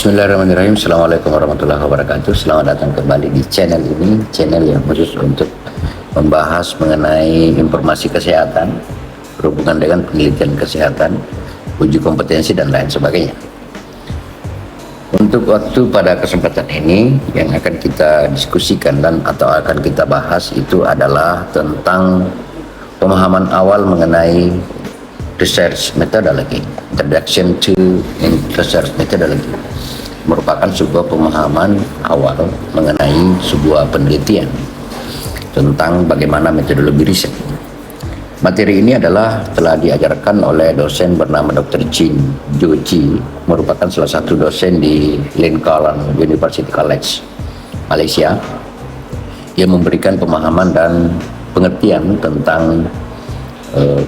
Bismillahirrahmanirrahim. Assalamualaikum warahmatullahi wabarakatuh. Selamat datang kembali di channel ini, channel yang khusus untuk membahas mengenai informasi kesehatan berhubungan dengan penelitian kesehatan, uji kompetensi dan lain sebagainya. Untuk waktu pada kesempatan ini yang akan kita diskusikan dan atau akan kita bahas itu adalah tentang pemahaman awal mengenai research methodology, introduction to research methodology, merupakan sebuah pemahaman awal mengenai sebuah penelitian tentang bagaimana metodologi riset. Materi ini adalah telah diajarkan oleh dosen bernama Dr. Chin Jo Chi, merupakan salah satu dosen di Lincoln University College, Malaysia, yang memberikan pemahaman dan pengertian tentang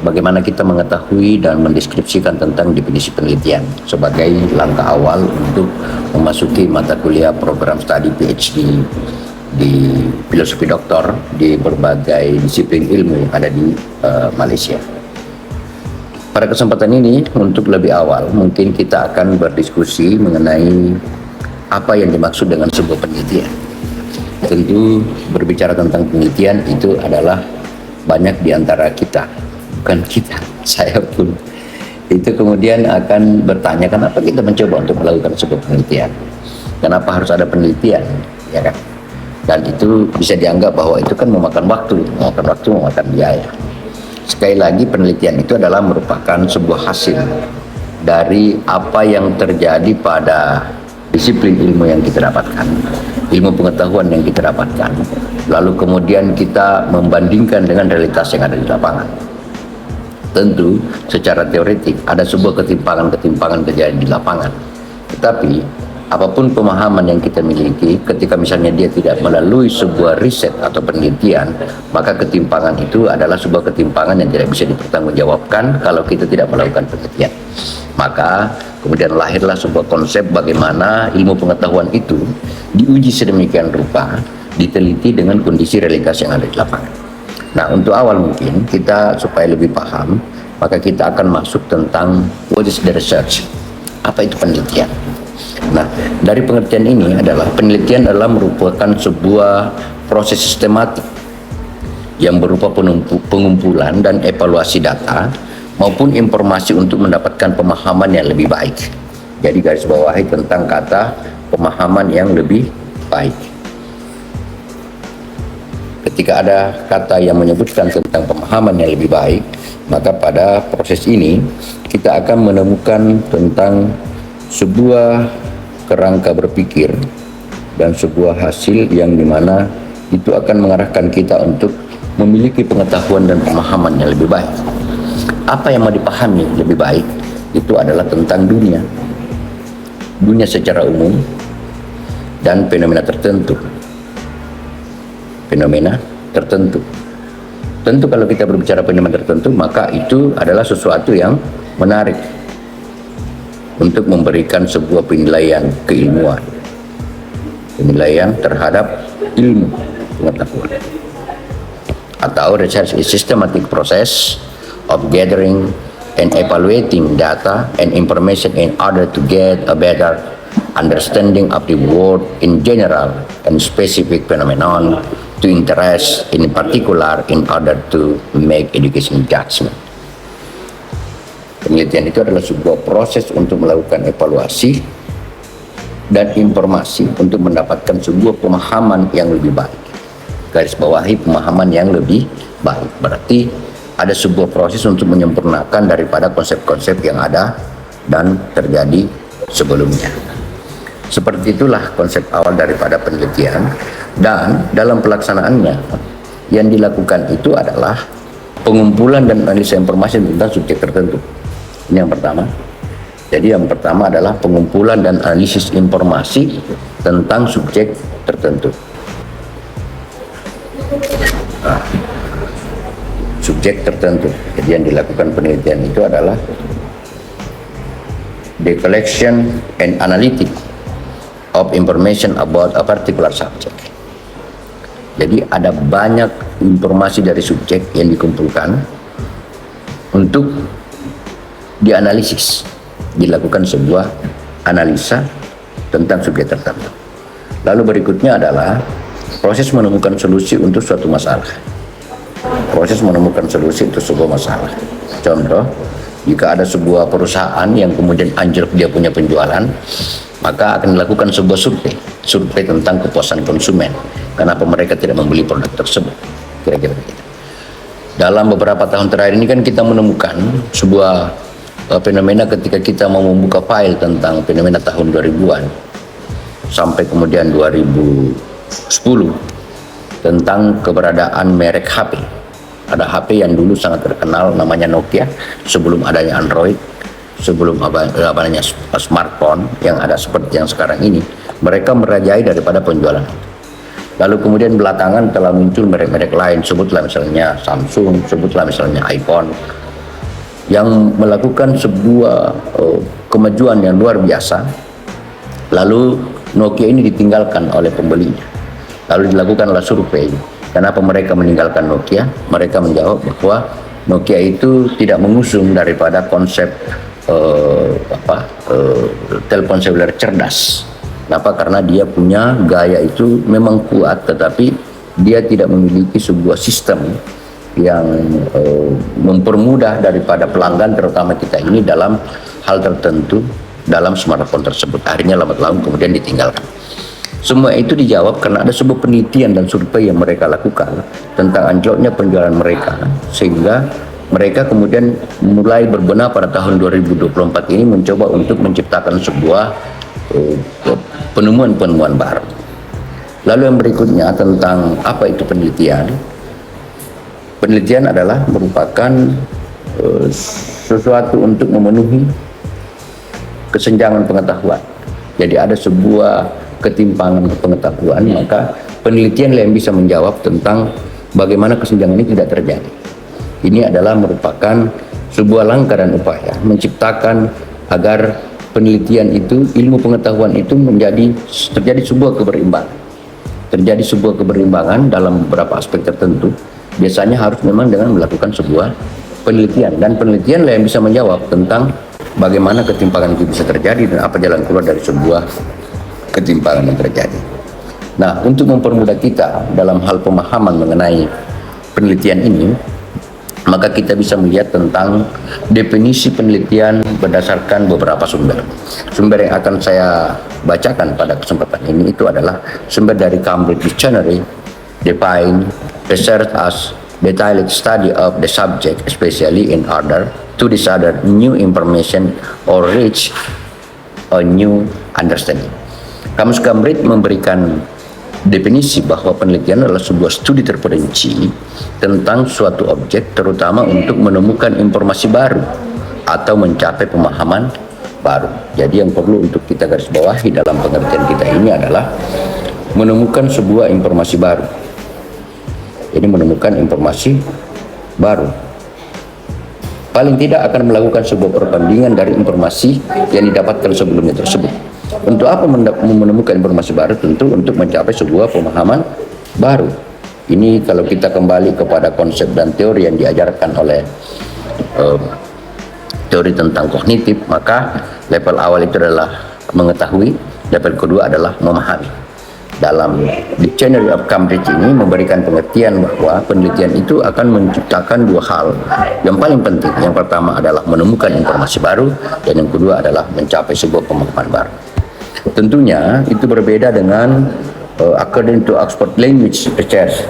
bagaimana kita mengetahui dan mendeskripsikan tentang definisi penelitian sebagai langkah awal untuk memasuki mata kuliah program studi PhD di filosofi doktor di berbagai disiplin ilmu yang ada di Malaysia. Pada kesempatan ini, untuk lebih awal mungkin kita akan berdiskusi mengenai apa yang dimaksud dengan sebuah penelitian. Tentu berbicara tentang penelitian itu adalah banyak di antara kita, bukan kita, saya pun itu kemudian akan bertanya kenapa kita mencoba untuk melakukan sebuah penelitian, kenapa harus ada penelitian, ya kan? Dan itu bisa dianggap bahwa itu kan memakan waktu, memakan biaya. Sekali lagi, penelitian itu adalah merupakan sebuah hasil dari apa yang terjadi pada disiplin ilmu yang kita dapatkan, ilmu pengetahuan yang kita dapatkan, lalu kemudian kita membandingkan dengan realitas yang ada di lapangan. Tentu secara teoretik ada sebuah ketimpangan terjadi di lapangan, tetapi apapun pemahaman yang kita miliki, ketika misalnya dia tidak melalui sebuah riset atau penelitian, maka ketimpangan itu adalah sebuah ketimpangan yang tidak bisa dipertanggungjawabkan kalau kita tidak melakukan penelitian. Maka kemudian lahirlah sebuah konsep bagaimana ilmu pengetahuan itu diuji sedemikian rupa, diteliti dengan kondisi realitas yang ada di lapangan. Nah, untuk awal mungkin kita supaya lebih paham, maka kita akan masuk tentang what is the research, apa itu penelitian. Nah, dari pengertian ini adalah penelitian adalah merupakan sebuah proses sistematik yang berupa pengumpulan dan evaluasi data maupun informasi untuk mendapatkan pemahaman yang lebih baik. Jadi garis bawahi tentang kata pemahaman yang lebih baik. Ketika ada kata yang menyebutkan tentang pemahaman yang lebih baik, maka pada proses ini kita akan menemukan tentang sebuah kerangka berpikir dan sebuah hasil yang dimana itu akan mengarahkan kita untuk memiliki pengetahuan dan pemahaman yang lebih baik. Apa yang mau dipahami lebih baik itu adalah tentang dunia secara umum dan fenomena tertentu. Tentu kalau kita berbicara fenomena tertentu, maka itu adalah sesuatu yang menarik untuk memberikan sebuah penilaian keilmuan, penilaian terhadap ilmu pengetahuan. Atau research is systematic process of gathering and evaluating data and information in order to get a better understanding of the world in general and specific phenomenon to interest in particular in order to make education judgment. Penelitian itu adalah sebuah proses untuk melakukan evaluasi dan informasi untuk mendapatkan sebuah pemahaman yang lebih baik. Garis bawahi pemahaman yang lebih baik. Berarti ada sebuah proses untuk menyempurnakan daripada konsep-konsep yang ada dan terjadi sebelumnya. Seperti itulah konsep awal daripada penelitian, dan dalam pelaksanaannya yang dilakukan itu adalah pengumpulan dan analisa informasi tentang subjek tertentu. Ini yang pertama. Jadi yang pertama adalah pengumpulan dan analisis informasi tentang subjek tertentu. Subjek tertentu. Jadi yang dilakukan penelitian itu adalah the collection and analytics of information about a particular subject. Jadi ada banyak informasi dari subjek yang dikumpulkan untuk dianalisis, dilakukan sebuah analisa tentang subjek tertentu. Lalu berikutnya adalah proses menemukan solusi untuk suatu masalah. Proses menemukan solusi untuk sebuah masalah. Contoh, jika ada sebuah perusahaan yang kemudian anjlok dia punya penjualan, maka akan dilakukan sebuah survei tentang kepuasan konsumen. Kenapa mereka tidak membeli produk tersebut? Kira-kira begitu. Dalam beberapa tahun terakhir ini kan kita menemukan sebuah fenomena ketika kita mau membuka file tentang fenomena tahun 2000-an sampai kemudian 2010 tentang keberadaan merek HP. Ada HP yang dulu sangat terkenal namanya Nokia sebelum adanya Android, sebelum adanya smartphone yang ada seperti yang sekarang ini. Mereka merajai daripada penjualan. Lalu kemudian belakangan telah muncul merek-merek lain, sebutlah misalnya Samsung, sebutlah misalnya iPhone, yang melakukan sebuah kemajuan yang luar biasa. Lalu Nokia ini ditinggalkan oleh pembelinya. Lalu dilakukanlah survei. Kenapa mereka meninggalkan Nokia? Mereka menjawab bahwa Nokia itu tidak mengusung daripada konsep telepon seluler cerdas. Kenapa? Karena dia punya gaya itu memang kuat, tetapi dia tidak memiliki sebuah sistem yang mempermudah daripada pelanggan, terutama kita ini, dalam hal tertentu dalam smartphone tersebut. Akhirnya lambat laun kemudian ditinggalkan. Semua itu dijawab karena ada sebuah penelitian dan survei yang mereka lakukan tentang anjloknya penjualan mereka, sehingga mereka kemudian mulai berbenah pada tahun 2024 ini mencoba untuk menciptakan sebuah penemuan-penemuan baru. Lalu yang berikutnya tentang apa itu penelitian. Penelitian adalah merupakan sesuatu untuk memenuhi kesenjangan pengetahuan. Jadi ada sebuah ketimpangan pengetahuan, maka penelitian yang bisa menjawab tentang bagaimana kesenjangan ini tidak terjadi. Ini adalah merupakan sebuah langkah dan upaya menciptakan agar penelitian itu, ilmu pengetahuan itu terjadi sebuah keberimbangan. Terjadi sebuah keberimbangan dalam beberapa aspek tertentu. Biasanya harus memang dengan melakukan sebuah penelitian, dan penelitian yang bisa menjawab tentang bagaimana ketimpangan itu bisa terjadi dan apa jalan keluar dari sebuah ketimpangan yang terjadi. Nah, untuk mempermudah kita dalam hal pemahaman mengenai penelitian ini, maka kita bisa melihat tentang definisi penelitian berdasarkan beberapa sumber. Sumber yang akan saya bacakan pada kesempatan ini itu adalah sumber dari Cambridge Dictionary, define research as detailed study of the subject, especially in order to discover new information or reach a new understanding. Kamus Cambridge memberikan definisi bahwa penelitian adalah sebuah studi terperinci tentang suatu objek, terutama untuk menemukan informasi baru atau mencapai pemahaman baru. Jadi yang perlu untuk kita garis bawahi dalam pengertian kita ini adalah menemukan sebuah informasi baru. Jadi menemukan informasi baru. Paling tidak akan melakukan sebuah perbandingan dari informasi yang didapatkan sebelumnya tersebut. Untuk apa menemukan informasi baru? Tentu untuk mencapai sebuah pemahaman baru. Ini kalau kita kembali kepada konsep dan teori yang diajarkan oleh teori tentang kognitif, maka level awal itu adalah mengetahui, level kedua adalah memahami. Dalam Dictionary of Cambridge ini memberikan pengertian bahwa penelitian itu akan menciptakan dua hal yang paling penting. Yang pertama adalah menemukan informasi baru, dan yang kedua adalah mencapai sebuah pemahaman baru. Tentunya itu berbeda dengan according to Oxford Language Research,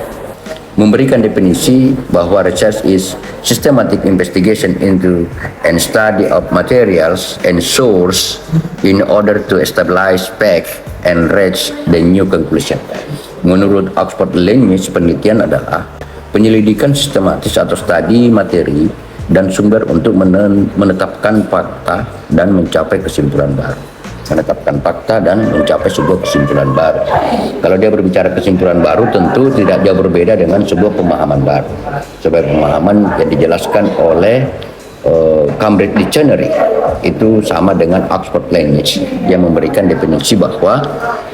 memberikan definisi bahwa research is systematic investigation into and study of materials and source in order to establish fact and reach the new conclusion. Menurut Oxford Language, penelitian adalah penyelidikan sistematis atau studi materi dan sumber untuk menetapkan fakta dan mencapai kesimpulan baru. Menetapkan fakta dan mencapai sebuah kesimpulan baru. Kalau dia berbicara kesimpulan baru, tentu tidak jauh berbeda dengan sebuah pemahaman baru. Sebuah pemahaman yang dijelaskan oleh Cambridge Dictionary itu sama dengan Oxford Language yang memberikan definisi bahwa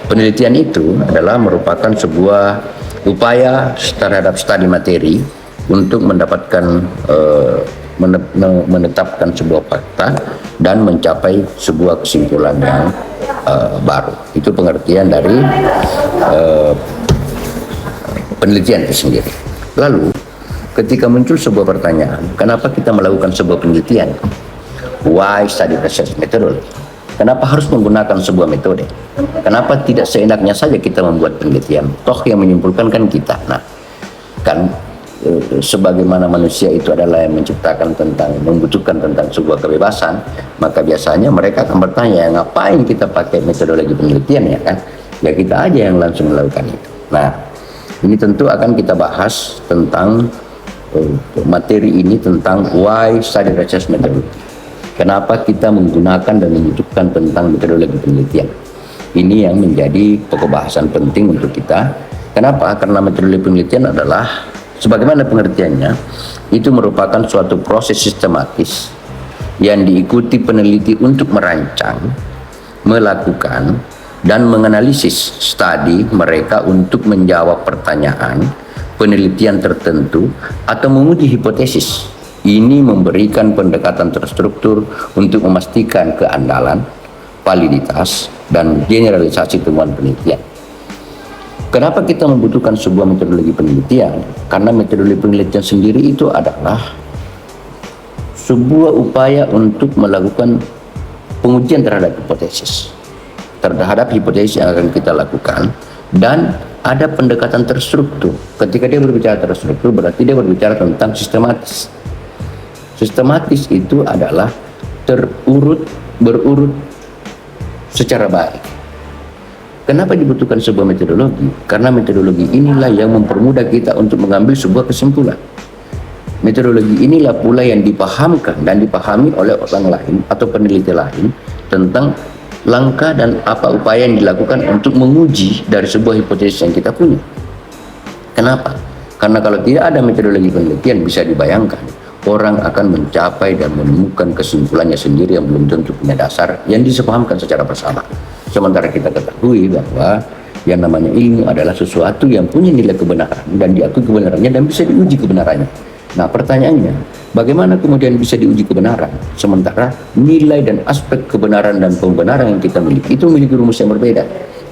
penelitian itu adalah merupakan sebuah upaya terhadap studi materi untuk mendapatkan menetapkan sebuah fakta dan mencapai sebuah kesimpulan yang baru. Itu pengertian dari penelitian itu sendiri. Lalu ketika muncul sebuah pertanyaan, kenapa kita melakukan sebuah penelitian? Why study research methodology? Kenapa harus menggunakan sebuah metode? Kenapa tidak seenaknya saja kita membuat penelitian? Toh yang menyimpulkan kan kita. Nah, kan sebagaimana manusia itu adalah yang menciptakan membutuhkan tentang sebuah kebebasan, maka biasanya mereka akan bertanya, ngapain kita pakai metodologi penelitian ya kan? Ya kita aja yang langsung melakukan itu. Nah, ini tentu akan kita bahas tentang materi ini tentang why study research methodology. Kenapa kita menggunakan dan membutuhkan tentang metodologi penelitian. Ini yang menjadi pokok bahasan penting untuk kita. Kenapa? Karena metodologi penelitian adalah, sebagaimana pengertiannya, itu merupakan suatu proses sistematis yang diikuti peneliti untuk merancang, melakukan, dan menganalisis studi mereka untuk menjawab pertanyaan, penelitian tertentu, atau menguji hipotesis. Ini memberikan pendekatan terstruktur untuk memastikan keandalan, validitas, dan generalisasi temuan penelitian. Kenapa kita membutuhkan sebuah metodologi penelitian? Karena metodologi penelitian sendiri itu adalah sebuah upaya untuk melakukan pengujian terhadap hipotesis. Terhadap hipotesis yang akan kita lakukan, dan ada pendekatan terstruktur. Ketika dia berbicara terstruktur, berarti dia berbicara tentang sistematis. Sistematis itu adalah berurut secara baik. Kenapa dibutuhkan sebuah metodologi? Karena metodologi inilah yang mempermudah kita untuk mengambil sebuah kesimpulan. Metodologi inilah pula yang dipahamkan dan dipahami oleh orang lain atau peneliti lain tentang langkah dan apa upaya yang dilakukan untuk menguji dari sebuah hipotesis yang kita punya. Kenapa? Karena kalau tidak ada metodologi penelitian, bisa dibayangkan orang akan mencapai dan menemukan kesimpulannya sendiri yang belum tentu punya dasar yang disepahamkan secara bersama. Sementara kita ketahui bahwa yang namanya ilmu adalah sesuatu yang punya nilai kebenaran dan diakui kebenarannya dan bisa diuji kebenarannya. Nah, pertanyaannya, bagaimana kemudian bisa diuji kebenaran sementara nilai dan aspek kebenaran dan pembenaran yang kita miliki itu memiliki rumus yang berbeda?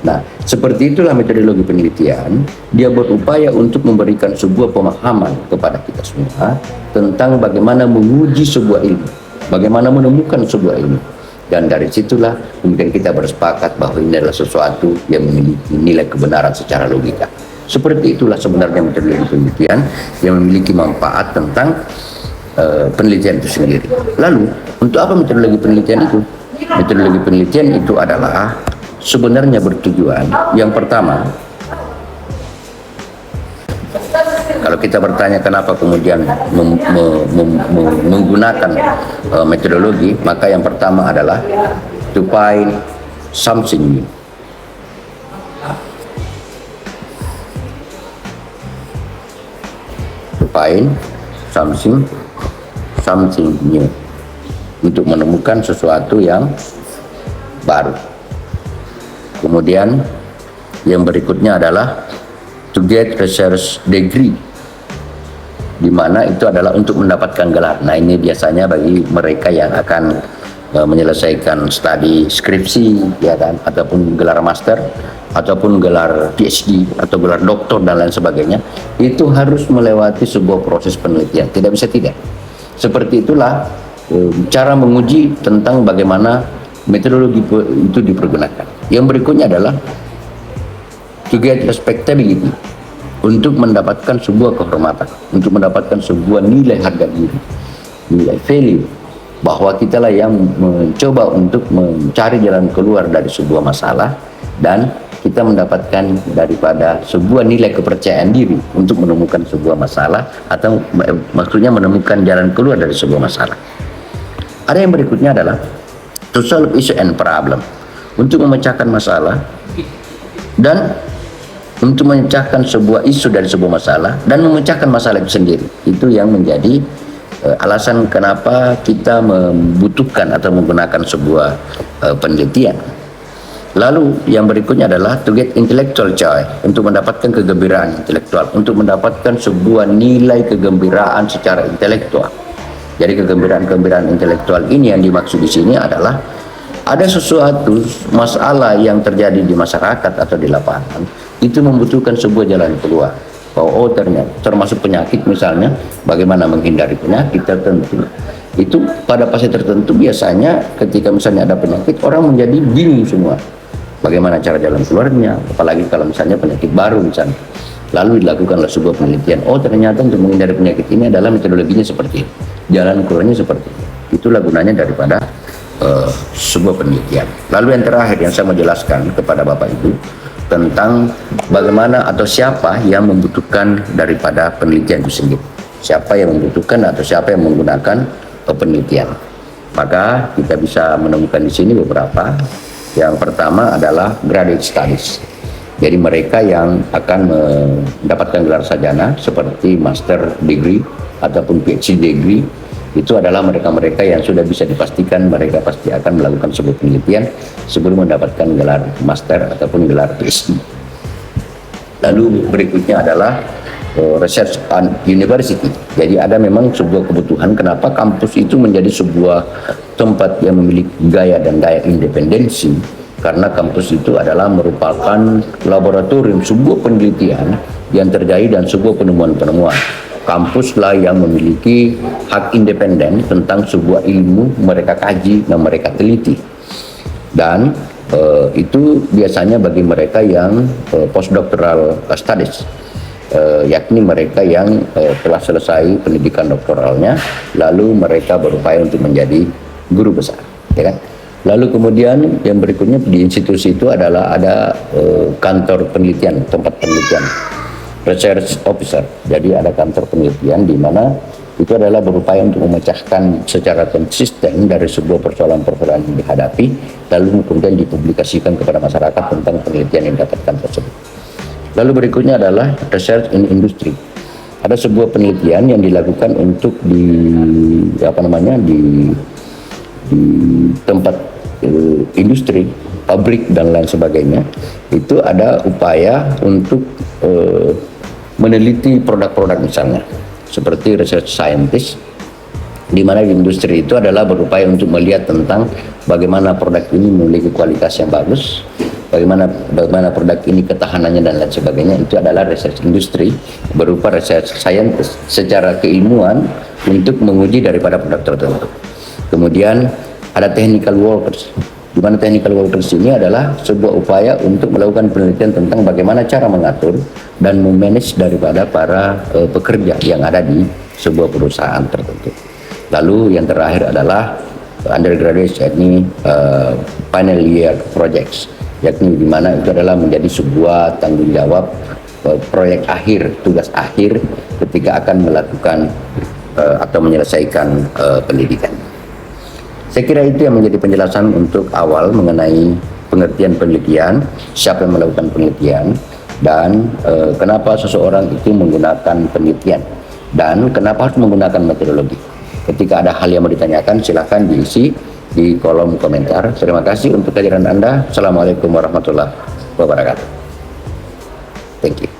Nah, seperti itulah metodologi penelitian. Dia berupaya untuk memberikan sebuah pemahaman kepada kita semua tentang bagaimana menguji sebuah ilmu, bagaimana menemukan sebuah ilmu. Dan dari situlah kemudian kita bersepakat bahwa ini adalah sesuatu yang memiliki nilai kebenaran secara logika. Seperti itulah sebenarnya metodologi penelitian yang memiliki manfaat tentang penelitian itu sendiri. Lalu, untuk apa metodologi penelitian itu? Metodologi penelitian itu adalah sebenarnya bertujuan, yang pertama, kalau kita bertanya kenapa kemudian menggunakan metodologi, maka yang pertama adalah to find something new. To find something new, untuk menemukan sesuatu yang baru. Kemudian yang berikutnya adalah to get research degree, di mana itu adalah untuk mendapatkan gelar. Nah, ini biasanya bagi mereka yang akan menyelesaikan studi skripsi, ya kan, ataupun gelar master, ataupun gelar PhD atau gelar doktor dan lain sebagainya, itu harus melewati sebuah proses penelitian. Tidak bisa tidak. Seperti itulah cara menguji tentang bagaimana metodologi itu dipergunakan. Yang berikutnya adalah to get respectability, untuk mendapatkan sebuah kehormatan, untuk mendapatkan sebuah nilai harga diri, nilai value, bahwa kita lah yang mencoba untuk mencari jalan keluar dari sebuah masalah, dan kita mendapatkan daripada sebuah nilai kepercayaan diri untuk menemukan sebuah masalah, atau maksudnya menemukan jalan keluar dari sebuah masalah. Ada yang berikutnya adalah to solve issue and problem, untuk memecahkan masalah dan untuk memecahkan sebuah isu dari sebuah masalah dan memecahkan masalah itu sendiri. Itu yang menjadi alasan kenapa kita membutuhkan atau menggunakan sebuah penelitian. Lalu yang berikutnya adalah to get intellectual joy, untuk mendapatkan kegembiraan intelektual, untuk mendapatkan sebuah nilai kegembiraan secara intelektual. Jadi kegembiraan intelektual ini yang dimaksud di sini adalah ada sesuatu masalah yang terjadi di masyarakat atau di lapangan, itu membutuhkan sebuah jalan keluar. Bahwa ternyata termasuk penyakit misalnya, bagaimana menghindari penyakit tertentu. Itu pada fase tertentu biasanya ketika misalnya ada penyakit, orang menjadi bingung semua. Bagaimana cara jalan keluarnya, apalagi kalau misalnya penyakit baru misalnya. Lalu dilakukanlah sebuah penelitian, ternyata untuk menghindari penyakit ini adalah metodologinya seperti ini, jalan keluarnya seperti ini. Itulah gunanya daripada sebuah penelitian. Lalu yang terakhir yang saya mau jelaskan kepada Bapak Ibu tentang bagaimana atau siapa yang membutuhkan daripada penelitian itu sendiri. Siapa yang membutuhkan atau siapa yang menggunakan penelitian. Maka kita bisa menemukan di sini beberapa. Yang pertama adalah graduate studies. Jadi mereka yang akan mendapatkan gelar sarjana seperti master degree ataupun PhD degree, itu adalah mereka-mereka yang sudah bisa dipastikan mereka pasti akan melakukan sebuah penelitian sebelum mendapatkan gelar master ataupun gelar PhD. Lalu berikutnya adalah research and university. Jadi ada memang sebuah kebutuhan kenapa kampus itu menjadi sebuah tempat yang memiliki gaya dan daya independensi, karena kampus itu adalah merupakan laboratorium sebuah penelitian yang terjadi dan sebuah penemuan-penemuan. Kampuslah yang memiliki hak independen tentang sebuah ilmu mereka kaji dan mereka teliti. Dan itu biasanya bagi mereka yang postdoctoral studies, yakni mereka yang telah selesai pendidikan doktoralnya, lalu mereka berupaya untuk menjadi guru besar, ya kan? Lalu kemudian yang berikutnya di institusi itu adalah ada kantor penelitian, tempat penelitian, research officer. Jadi ada kantor penelitian di mana itu adalah berupaya untuk memecahkan secara konsisten dari sebuah persoalan-persoalan yang dihadapi, lalu kemudian dipublikasikan kepada masyarakat tentang penelitian yang didapatkan tersebut. Lalu berikutnya adalah research in industry. Ada sebuah penelitian yang dilakukan untuk di tempat industri, pabrik dan lain sebagainya. Itu ada upaya untuk meneliti produk-produk misalnya, seperti research scientist, di mana di industri itu adalah berupaya untuk melihat tentang bagaimana produk ini memiliki kualitas yang bagus, bagaimana produk ini ketahanannya dan lain sebagainya. Itu adalah research industry berupa research scientist secara keilmuan untuk menguji daripada produk tertentu. Kemudian ada technical workers, di mana technical workers ini adalah sebuah upaya untuk melakukan penelitian tentang bagaimana cara mengatur dan memanage daripada para pekerja yang ada di sebuah perusahaan tertentu. Lalu yang terakhir adalah undergraduate, yakni final year projects, yakni di mana itu adalah menjadi sebuah tanggung jawab proyek akhir, tugas akhir ketika akan melakukan atau menyelesaikan pendidikan. Saya kira itu yang menjadi penjelasan untuk awal mengenai pengertian penelitian, siapa yang melakukan penelitian, dan kenapa seseorang itu menggunakan penelitian, dan kenapa harus menggunakan metodologi. Ketika ada hal yang mau ditanyakan, silakan diisi di kolom komentar. Terima kasih untuk kehadiran Anda. Assalamualaikum warahmatullahi wabarakatuh. Thank you.